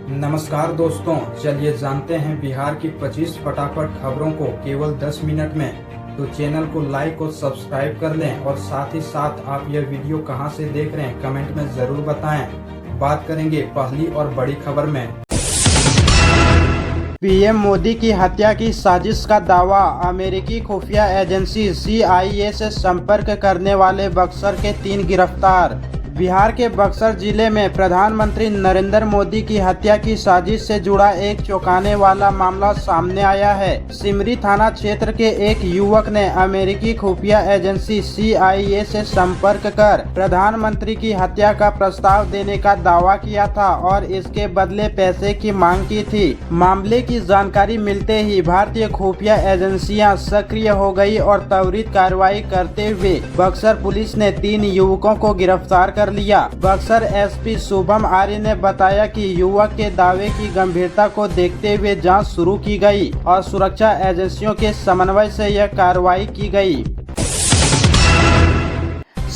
नमस्कार दोस्तों, चलिए जानते हैं बिहार की 25 फटाफट खबरों को केवल 10 मिनट में। तो चैनल को लाइक और सब्सक्राइब कर लें और साथ ही साथ आप यह वीडियो कहां से देख रहे हैं कमेंट में जरूर बताएं। बात करेंगे पहली और बड़ी खबर में। पीएम मोदी की हत्या की साजिश का दावा। अमेरिकी खुफिया एजेंसी CIA से संपर्क करने वाले बक्सर के 3 गिरफ्तार। बिहार के बक्सर जिले में प्रधानमंत्री नरेंद्र मोदी की हत्या की साजिश से जुड़ा एक चौंकाने वाला मामला सामने आया है। सिमरी थाना क्षेत्र के एक युवक ने अमेरिकी खुफिया एजेंसी CIA से संपर्क कर प्रधानमंत्री की हत्या का प्रस्ताव देने का दावा किया था और इसके बदले पैसे की मांग की थी। मामले की जानकारी मिलते ही भारतीय खुफिया एजेंसियां सक्रिय हो गई और त्वरित कार्रवाई करते हुए बक्सर पुलिस ने 3 युवकों को गिरफ्तार कर लिया। बक्सर SP शुभम आर्य ने बताया कि युवक के दावे की गंभीरता को देखते हुए जांच शुरू की गई और सुरक्षा एजेंसियों के समन्वय से यह कार्रवाई की गई।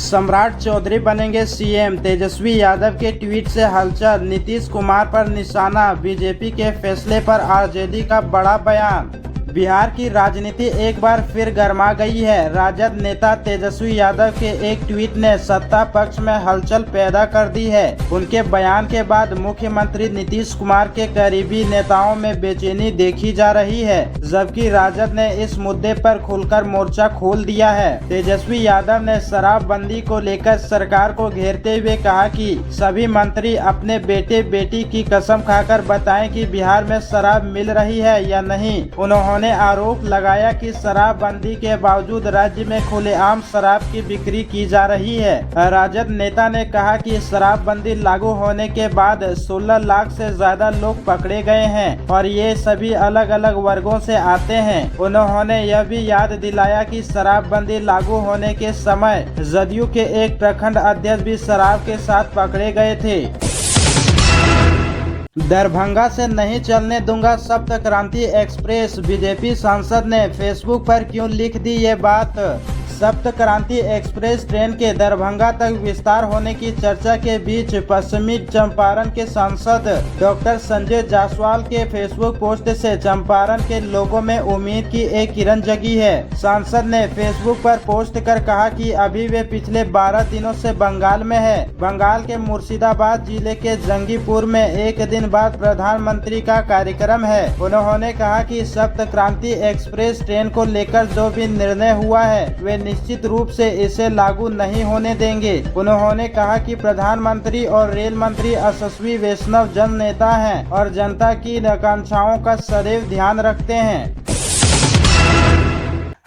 सम्राट चौधरी बनेंगे CM। तेजस्वी यादव के ट्वीट से हलचल। नीतीश कुमार पर निशाना। बीजेपी के फैसले पर RJD का बड़ा बयान। बिहार की राजनीति एक बार फिर गर्मा गई है। राजद नेता तेजस्वी यादव के एक ट्वीट ने सत्ता पक्ष में हलचल पैदा कर दी है। उनके बयान के बाद मुख्यमंत्री नीतीश कुमार के करीबी नेताओं में बेचैनी देखी जा रही है, जबकि राजद ने इस मुद्दे पर खुलकर मोर्चा खोल दिया है। तेजस्वी यादव ने शराबबंदी को लेकर सरकार को घेरते हुए कहा कि सभी मंत्री अपने बेटे बेटी की कसम खाकर बताएं कि बिहार में शराब मिल रही है या नहीं। उन्होंने आरोप लगाया कि शराबबंदी के बावजूद राज्य में खुलेआम शराब की बिक्री की जा रही है। राजद नेता ने कहा कि शराबबंदी लागू होने के बाद 16 लाख से ज्यादा लोग पकड़े गए हैं और ये सभी अलग अलग वर्गों से आते हैं। उन्होंने यह भी याद दिलाया कि शराबबंदी लागू होने के समय जदयू के एक प्रखंड अध्यक्ष भी शराब के साथ पकड़े गए थे। दरभंगा से नहीं चलने दूंगा सप्त क्रांति एक्सप्रेस। बीजेपी सांसद ने फेसबुक पर क्यों लिख दी ये बात। सप्त क्रांति एक्सप्रेस ट्रेन के दरभंगा तक विस्तार होने की चर्चा के बीच पश्चिमी चंपारण के सांसद डॉक्टर संजय जायसवाल के फेसबुक पोस्ट से चंपारण के लोगों में उम्मीद की एक किरण जगी है। सांसद ने फेसबुक पर पोस्ट कर कहा कि अभी वे पिछले 12 दिनों से बंगाल में है। बंगाल के मुर्शिदाबाद जिले के जंगीपुर में एक दिन बाद प्रधानमंत्री का कार्यक्रम है। उन्होंने कहा कि सप्त क्रांति एक्सप्रेस ट्रेन को लेकर जो भी निर्णय हुआ है वे निश्चित रूप से इसे लागू नहीं होने देंगे। उन्होंने कहा कि प्रधानमंत्री और रेल मंत्री यशस्वी वैष्णव जन नेता हैं और जनता की आकांक्षाओं का सदैव ध्यान रखते हैं।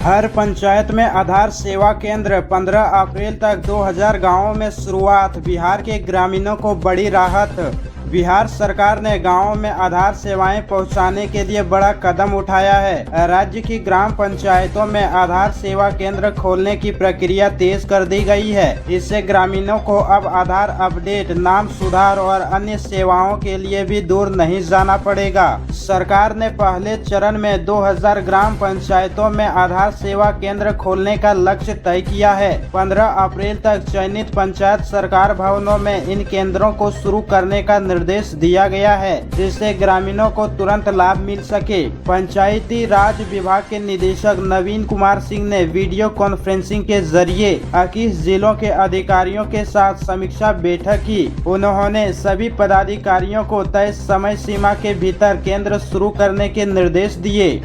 हर पंचायत में आधार सेवा केंद्र। 15 अप्रैल तक 2000 गांवों में शुरुआत। बिहार के ग्रामीणों को बड़ी राहत। बिहार सरकार ने गांवों में आधार सेवाएं पहुंचाने के लिए बड़ा कदम उठाया है। राज्य की ग्राम पंचायतों में आधार सेवा केंद्र खोलने की प्रक्रिया तेज कर दी गई है। इससे ग्रामीणों को अब आधार अपडेट, नाम सुधार और अन्य सेवाओं के लिए भी दूर नहीं जाना पड़ेगा। सरकार ने पहले चरण में 2000 ग्राम पंचायतों में आधार सेवा केंद्र खोलने का लक्ष्य तय किया है। 15 अप्रैल तक चयनित पंचायत सरकार भवनों में इन केंद्रों को शुरू करने का निर्देश दिया गया है, जिससे ग्रामीणों को तुरंत लाभ मिल सके। पंचायती राज विभाग के निदेशक नवीन कुमार सिंह ने वीडियो कॉन्फ्रेंसिंग के जरिए 21 जिलों के अधिकारियों के साथ समीक्षा बैठक की। उन्होंने सभी पदाधिकारियों को तय समय सीमा के भीतर केंद्र शुरू करने के निर्देश दिए।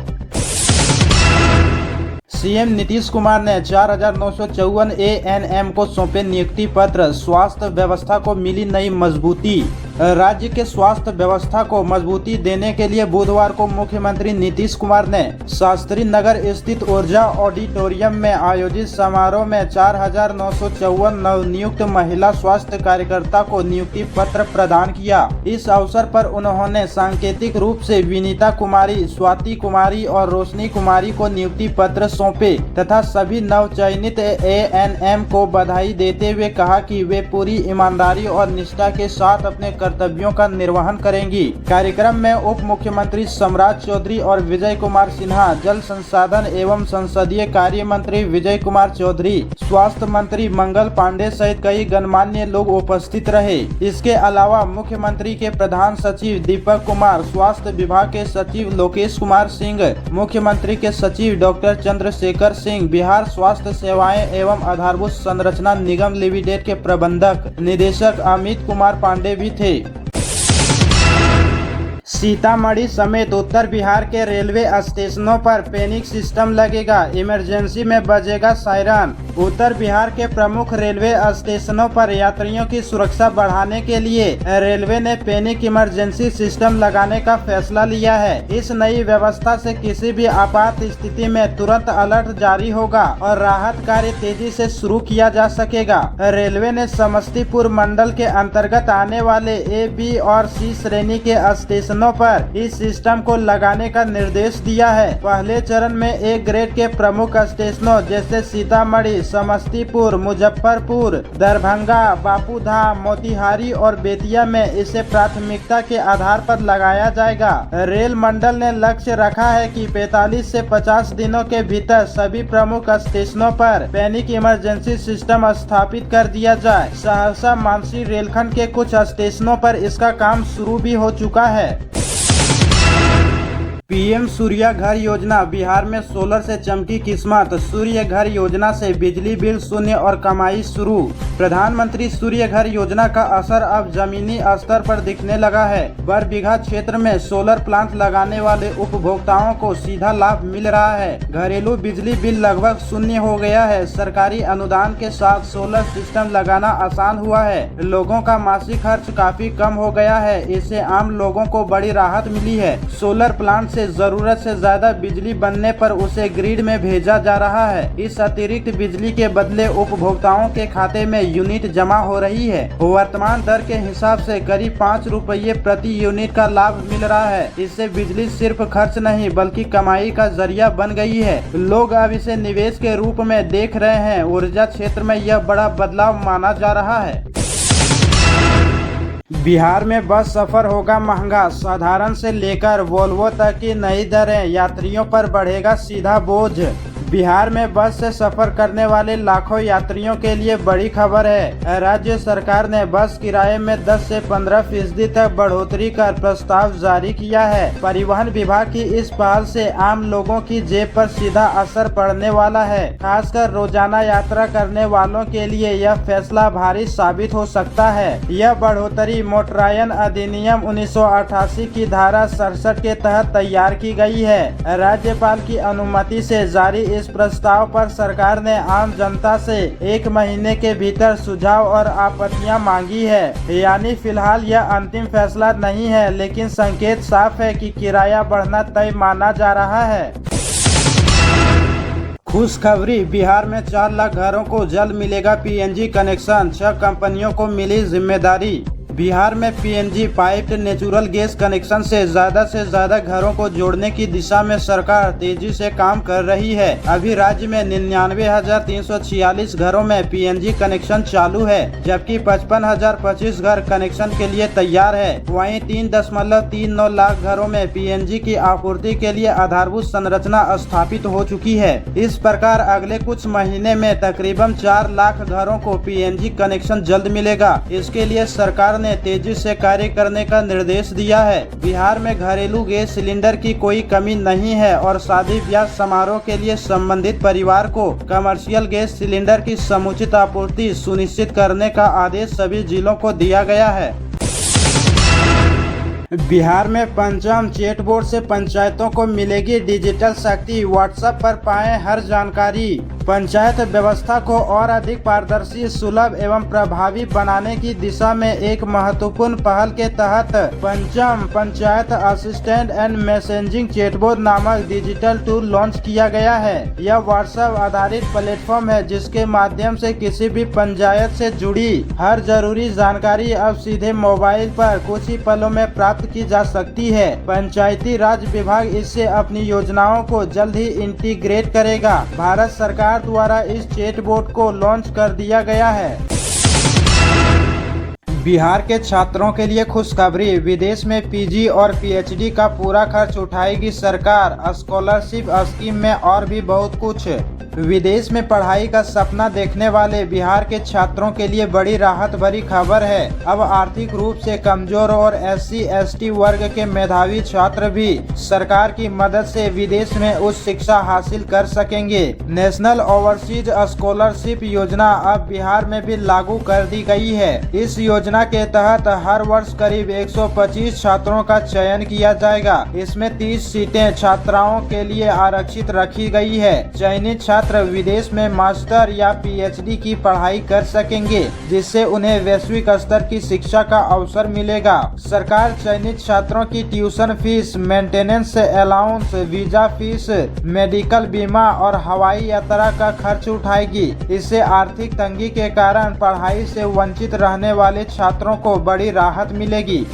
CM नीतीश कुमार ने 4954 ANM को सौंपे नियुक्ति पत्र। स्वास्थ्य व्यवस्था को मिली नई मजबूती। राज्य के स्वास्थ्य व्यवस्था को मजबूती देने के लिए बुधवार को मुख्यमंत्री नीतीश कुमार ने शास्त्री नगर स्थित ऊर्जा ऑडिटोरियम में आयोजित समारोह में 4954 नवनियुक्त महिला स्वास्थ्य कार्यकर्ता को नियुक्ति पत्र प्रदान किया। इस अवसर पर उन्होंने सांकेतिक रूप से विनीता कुमारी, स्वाति कुमारी और रोशनी कुमारी को नियुक्ति पत्र सौंपे तथा सभी नवचयनित ANM को बधाई देते हुए कहा कि वे पूरी ईमानदारी और निष्ठा के साथ अपने कर्तव्यों का निर्वहन करेंगी। कार्यक्रम में उप मुख्यमंत्री सम्राट चौधरी और विजय कुमार सिन्हा, जल संसाधन एवं संसदीय कार्य मंत्री विजय कुमार चौधरी, स्वास्थ्य मंत्री मंगल पांडे सहित कई गणमान्य लोग उपस्थित रहे। इसके अलावा मुख्यमंत्री के प्रधान सचिव दीपक कुमार, स्वास्थ्य विभाग के सचिव लोकेश कुमार सिंह, मुख्यमंत्री के सचिव डॉक्टर चंद्रशेखर सिंह, बिहार स्वास्थ्य सेवाएं एवं आधारभूत संरचना निगम लिमिटेड के प्रबंधक निदेशक अमित कुमार पांडे भी थे। सीतामढ़ी समेत उत्तर बिहार के रेलवे स्टेशनों पर पैनिक सिस्टम लगेगा, इमरजेंसी में बजेगा सायरन। उत्तर बिहार के प्रमुख रेलवे स्टेशनों पर यात्रियों की सुरक्षा बढ़ाने के लिए रेलवे ने पैनिक इमरजेंसी सिस्टम लगाने का फैसला लिया है। इस नई व्यवस्था से किसी भी आपात स्थिति में तुरंत अलर्ट जारी होगा और राहत कार्य तेजी से शुरू किया जा सकेगा। रेलवे ने समस्तीपुर मंडल के अंतर्गत आने वाले ए, बी और सी श्रेणी के स्टेशनों पर इस सिस्टम को लगाने का निर्देश दिया है। पहले चरण में ए ग्रेड के प्रमुख स्टेशनों जैसे सीतामढ़ी, समस्तीपुर, मुजफ्फरपुर, दरभंगा, बापूधाम, मोतिहारी और बेतिया में इसे प्राथमिकता के आधार पर लगाया जाएगा। रेल मंडल ने लक्ष्य रखा है कि 45 से 50 दिनों के भीतर सभी प्रमुख स्टेशनों पर पैनिक इमरजेंसी सिस्टम स्थापित कर दिया जाए। सहरसा मानसी रेलखंड के कुछ स्टेशनों पर इसका काम शुरू भी हो चुका है। पीएम सूर्य घर योजना, बिहार में सोलर से चमकी किस्मत। सूर्य घर योजना से बिजली बिल शून्य और कमाई शुरू। प्रधानमंत्री सूर्य घर योजना का असर अब जमीनी स्तर पर दिखने लगा है। बर बीघा क्षेत्र में सोलर प्लांट लगाने वाले उपभोक्ताओं को सीधा लाभ मिल रहा है। घरेलू बिजली बिल लगभग शून्य हो गया है। सरकारी अनुदान के साथ सोलर सिस्टम लगाना आसान हुआ है। लोगों का मासिक खर्च काफी कम हो गया है। इससे आम लोगों को बड़ी राहत मिली है। सोलर प्लांट से जरूरत से ज्यादा बिजली बनने पर उसे ग्रिड में भेजा जा रहा है। इस अतिरिक्त बिजली के बदले उपभोक्ताओं के खाते में यूनिट जमा हो रही है। वर्तमान दर के हिसाब से करीब 5 रुपये प्रति यूनिट का लाभ मिल रहा है। इससे बिजली सिर्फ खर्च नहीं बल्कि कमाई का जरिया बन गई है। लोग अब इसे निवेश के रूप में देख रहे हैं। ऊर्जा क्षेत्र में यह बड़ा बदलाव माना जा रहा है। बिहार में बस सफर होगा महंगा, साधारण से लेकर वोल्वो तक की नई दरें, यात्रियों पर बढ़ेगा सीधा बोझ। बिहार में बस से सफर करने वाले लाखों यात्रियों के लिए बड़ी खबर है। राज्य सरकार ने बस किराए में 10 से 15% तक बढ़ोतरी का प्रस्ताव जारी किया है। परिवहन विभाग की इस पहल से आम लोगों की जेब पर सीधा असर पड़ने वाला है। खासकर रोजाना यात्रा करने वालों के लिए यह फैसला भारी साबित हो सकता है। यह बढ़ोतरी मोटरायन अधिनियम 1988 की धारा 67 के तहत तैयार की गई है। राज्यपाल की अनुमति से जारी इस प्रस्ताव पर सरकार ने आम जनता से 1 महीने के भीतर सुझाव और आपत्तियां मांगी है। यानी फिलहाल यह अंतिम फैसला नहीं है, लेकिन संकेत साफ है कि किराया बढ़ना तय माना जा रहा है। खुशखबरी, बिहार में 4 लाख घरों को जल्द मिलेगा पीएनजी कनेक्शन। 6 कंपनियों को मिली जिम्मेदारी। बिहार में PNG piped natural gas connection से ज्यादा घरों को जोड़ने की दिशा में सरकार तेजी से काम कर रही है। अभी राज्य में 99,346 घरों में पीएनजी कनेक्शन चालू है, जबकि 55,025 घर कनेक्शन के लिए तैयार है। वहीं 3.39 लाख घरों में पीएनजी की आपूर्ति के लिए आधारभूत संरचना स्थापित हो चुकी है। इस प्रकार अगले कुछ महीने में तकरीबन 4 लाख घरों को पीएनजी कनेक्शन जल्द मिलेगा। इसके लिए सरकार ने तेजी से कार्य करने का निर्देश दिया है। बिहार में घरेलू गैस सिलेंडर की कोई कमी नहीं है और शादी ब्याह समारोह के लिए संबंधित परिवार को कमर्शियल गैस सिलेंडर की समुचित आपूर्ति सुनिश्चित करने का आदेश सभी जिलों को दिया गया है। बिहार में पंचायत चैट बोर्ड से पंचायतों को मिलेगी डिजिटल शक्ति। व्हाट्सएप पर पाएं हर जानकारी। पंचायत व्यवस्था को और अधिक पारदर्शी, सुलभ एवं प्रभावी बनाने की दिशा में एक महत्वपूर्ण पहल के तहत पंचम panchayat assistant and messaging chatbot नामक डिजिटल टूल लॉन्च किया गया है। यह व्हाट्सएप आधारित प्लेटफॉर्म है जिसके माध्यम से किसी भी पंचायत से जुड़ी हर जरूरी जानकारी अब सीधे मोबाइल पर कुछ ही पलों में प्राप्त की जा सकती है। पंचायती राज विभाग इससे अपनी योजनाओं को जल्द ही इंटीग्रेट करेगा। भारत सरकार द्वारा इस चैटबॉट को लॉन्च कर दिया गया है। बिहार के छात्रों के लिए खुशखबरी, विदेश में पीजी और पीएचडी का पूरा खर्च उठाएगी सरकार। स्कॉलरशिप स्कीम में और भी बहुत कुछ। विदेश में पढ़ाई का सपना देखने वाले बिहार के छात्रों के लिए बड़ी राहत भरी खबर है। अब आर्थिक रूप से कमजोर और SC/ST वर्ग के मेधावी छात्र भी सरकार की मदद से विदेश में उच्च शिक्षा हासिल कर सकेंगे। नेशनल ओवरसीज स्कॉलरशिप योजना अब बिहार में भी लागू कर दी गई है। इस योजना के तहत हर वर्ष करीब 125 छात्रों का चयन किया जाएगा। इसमें 30 सीटें छात्राओं के लिए आरक्षित रखी गई है। चयनित छात्र विदेश में मास्टर या पीएचडी की पढ़ाई कर सकेंगे, जिससे उन्हें वैश्विक स्तर की शिक्षा का अवसर मिलेगा। सरकार चयनित छात्रों की tuition fees, maintenance allowance, visa fees, medical बीमा और हवाई यात्रा का खर्च उठाएगी। इससे आर्थिक तंगी के कारण पढ़ाई से वंचित रहने वाले छात्रों को बड़ी राहत मिलेगी।